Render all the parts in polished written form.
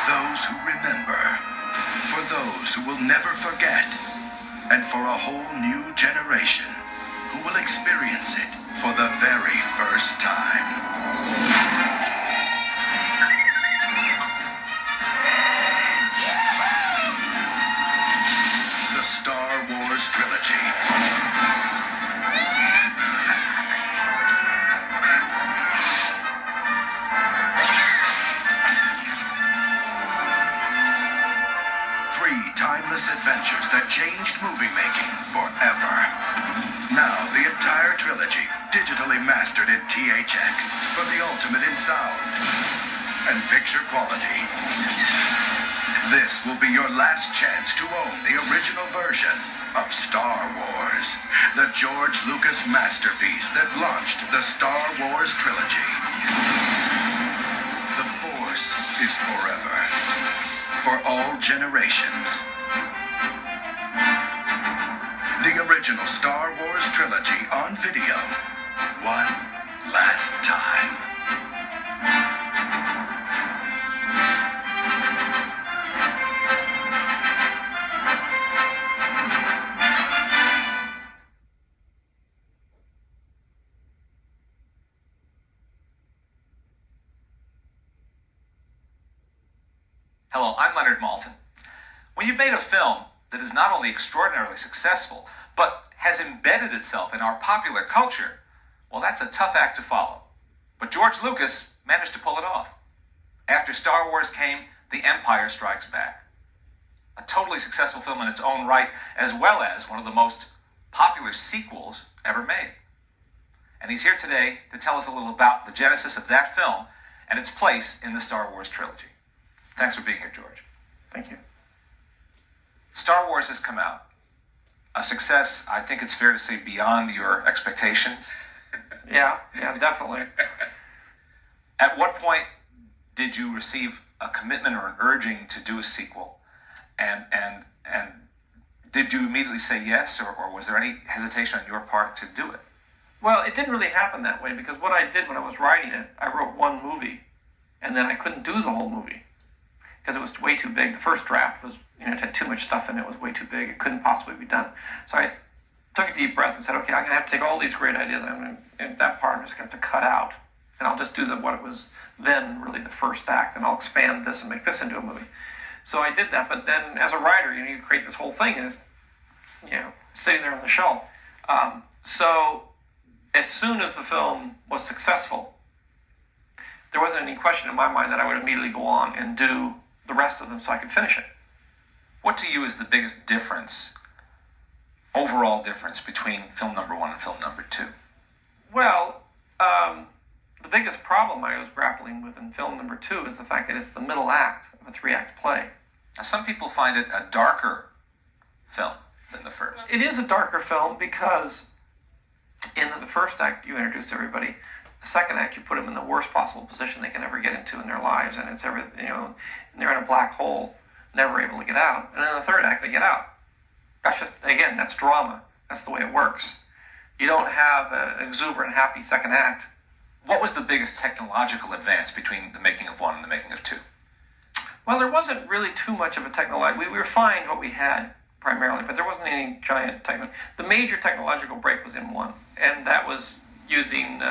those who remember, for those who will never forget, and for a whole new generation who will experience it for the very first time. The Star Wars Trilogy. Three timeless adventures that changed movie making forever. Now, the entire trilogy, digitally mastered in THX for the ultimate in sound and picture quality. This will be your last chance to own the original version of Star Wars, the George Lucas masterpiece that launched the Star Wars Trilogy. The Force is forever, for all generations. The original Star Wars Trilogy on video, one last time. Hello, I'm Leonard Maltin. When you've made a film that is not only extraordinarily successful, but has embedded itself in our popular culture, well, that's a tough act to follow. But George Lucas managed to pull it off. After Star Wars came The Empire Strikes Back. A totally successful film in its own right, as well as one of the most popular sequels ever made. And he's here today to tell us a little about the genesis of that film and its place in the Star Wars trilogy. Thanks for being here, George. Thank you. Star Wars has come out. A success, I think it's fair to say, beyond your expectations. Yeah, definitely. At what point did you receive a commitment or an urging to do a sequel? And did you immediately say yes, or was there any hesitation on your part to do it? Well, it didn't really happen that way, because what I did when I was writing it, I wrote one movie, and then I couldn't do the whole movie, because it was way too big. The first draft was, it had too much stuff in it. It was way too big. It couldn't possibly be done. So I took a deep breath and said, okay, I'm going to have to take all these great ideas, and that part I'm just going to have to cut out, and I'll just do what it was then really the first act, and I'll expand this and make this into a movie. So I did that, but then as a writer, you create this whole thing, and it's, sitting there on the shelf. So as soon as the film was successful, there wasn't any question in my mind that I would immediately go on and do the rest of them so I could finish it. What to you is the biggest difference, overall difference, between film number one and film number two? Well, the biggest problem I was grappling with in film number two is the fact that it's the middle act of a three-act play. Now, some people find it a darker film than the first. It is a darker film because in the first act you introduce everybody. The second act, you put them in the worst possible position they can ever get into in their lives, and it's and they're in a black hole, never able to get out. And in the third act, they get out. That's drama. That's the way it works. You don't have an exuberant, happy second act. What was the biggest technological advance between the making of one and the making of two? Well, there wasn't really too much of a technological. We refined what we had primarily, but there wasn't any giant technology. The major technological break was in one, and that was using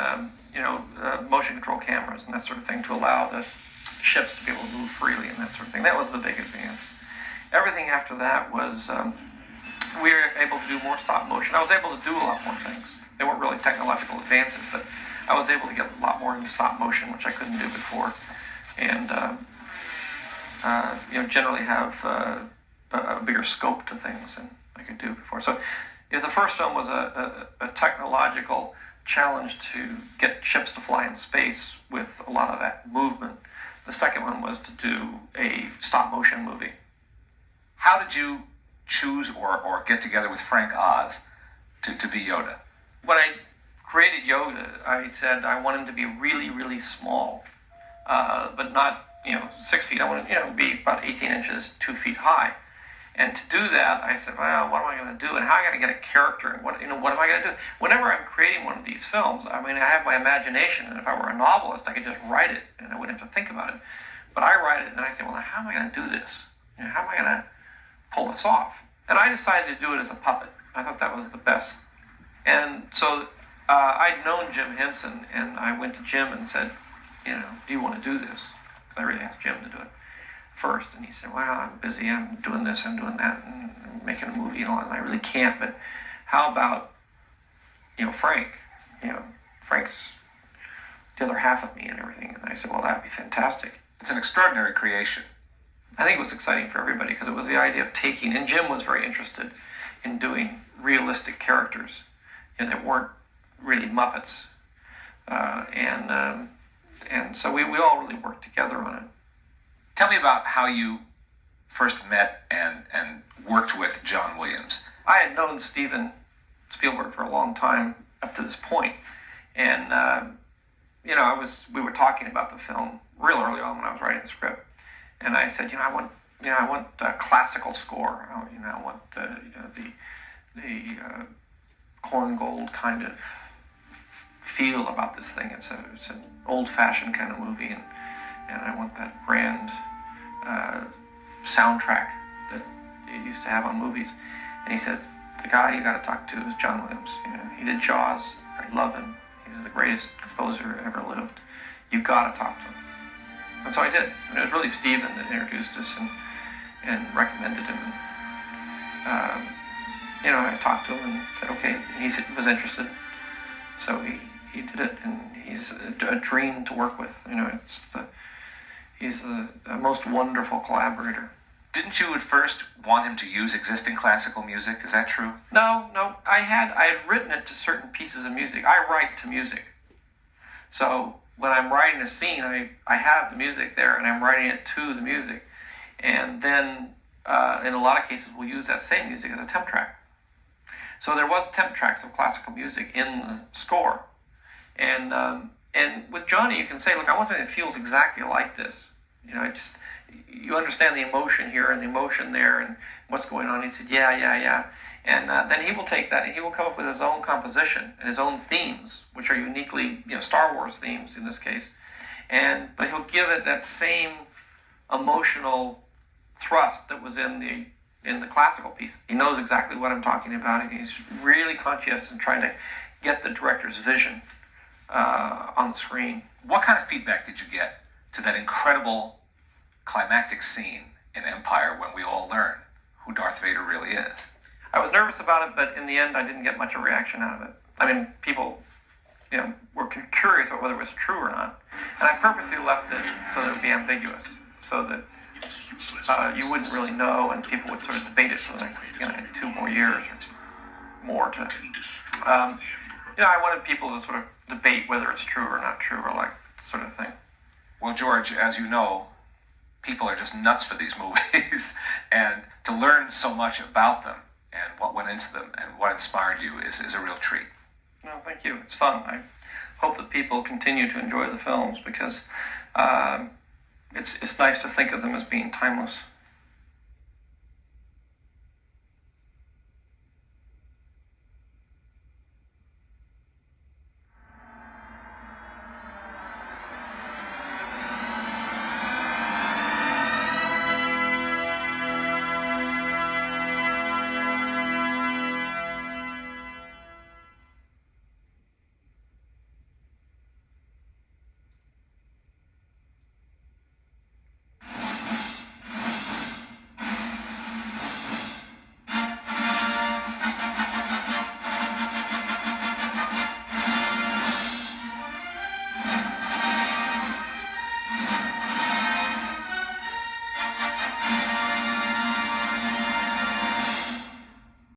motion control cameras and that sort of thing to allow the ships to be able to move freely and that sort of thing. That was the big advance. Everything after that was we were able to do more stop motion. I was able to do a lot more things. They weren't really technological advances, but I was able to get a lot more into stop motion, which I couldn't do before, and generally have a bigger scope to things than I could do before. So if the first film was a technological challenge to get ships to fly in space with a lot of that movement, the second one was to do a stop motion movie. How did you choose or get together with Frank Oz to be Yoda? When I created Yoda, I said I want him to be really, really small, but not 6 feet. I want him to be about 18 inches, 2 feet high. And to do that, I said, well, what am I going to do? And how am I going to get a character? And what am I going to do? Whenever I'm creating one of these films, I have my imagination, and if I were a novelist, I could just write it, and I wouldn't have to think about it. But I write it and I say, well, how am I going to do this? How am I going to pull this off? And I decided to do it as a puppet. I thought that was the best. And so I'd known Jim Henson, and I went to Jim and said, do you want to do this? Because I really asked Jim to do it first. And he said, well, I'm busy. I'm doing this, I'm doing that, and I'm making a movie and all, and I really can't. But how about, Frank? Frank's the other half of me and everything. And I said, well, that'd be fantastic. It's an extraordinary creation. I think it was exciting for everybody because it was the idea of taking, and Jim was very interested in doing realistic characters that weren't really Muppets. And so we all really worked together on it. Tell me about how you first met and worked with John Williams. I had known Steven Spielberg for a long time up to this point, and we were talking about the film real early on when I was writing the script, and I said, I want a classical score. I want the corn gold kind of feel about this thing. It's an old-fashioned kind of movie, and I want that grand soundtrack that you used to have on movies. And he said, the guy you got to talk to is John Williams. He did Jaws. I love him. He's the greatest composer ever lived. You got to talk to him. And so I did. And it was really Steven that introduced us and recommended him. And I talked to him and said, okay. And he was interested. So he did it, and he's a dream to work with. He's the most wonderful collaborator. Didn't you at first want him to use existing classical music? Is that true? No. I had written it to certain pieces of music. I write to music. So when I'm writing a scene, I have the music there, and I'm writing it to the music. And then in a lot of cases, we'll use that same music as a temp track. So there was temp tracks of classical music in the score. And with Johnny, you can say, look, I want something that feels exactly like this. You understand the emotion here and the emotion there and what's going on. He said, yeah. And then he will take that and he will come up with his own composition and his own themes, which are uniquely, Star Wars themes in this case. But he'll give it that same emotional thrust that was in the classical piece. He knows exactly what I'm talking about, and he's really conscientious in trying to get the director's vision on the screen. What kind of feedback did you get to that incredible climactic scene in Empire when we all learn who Darth Vader really is? I was nervous about it, but in the end, I didn't get much of a reaction out of it. I mean, people, were curious about whether it was true or not, and I purposely left it so that it would be ambiguous, so that you wouldn't really know, and people would sort of debate it for the next 2 more years or more. I wanted people to sort of debate whether it's true or not true, or like sort of thing. Well, George, as you know, people are just nuts for these movies, and to learn so much about them and what went into them and what inspired you is a real treat. No, thank you. It's fun. I hope that people continue to enjoy the films because it's nice to think of them as being timeless.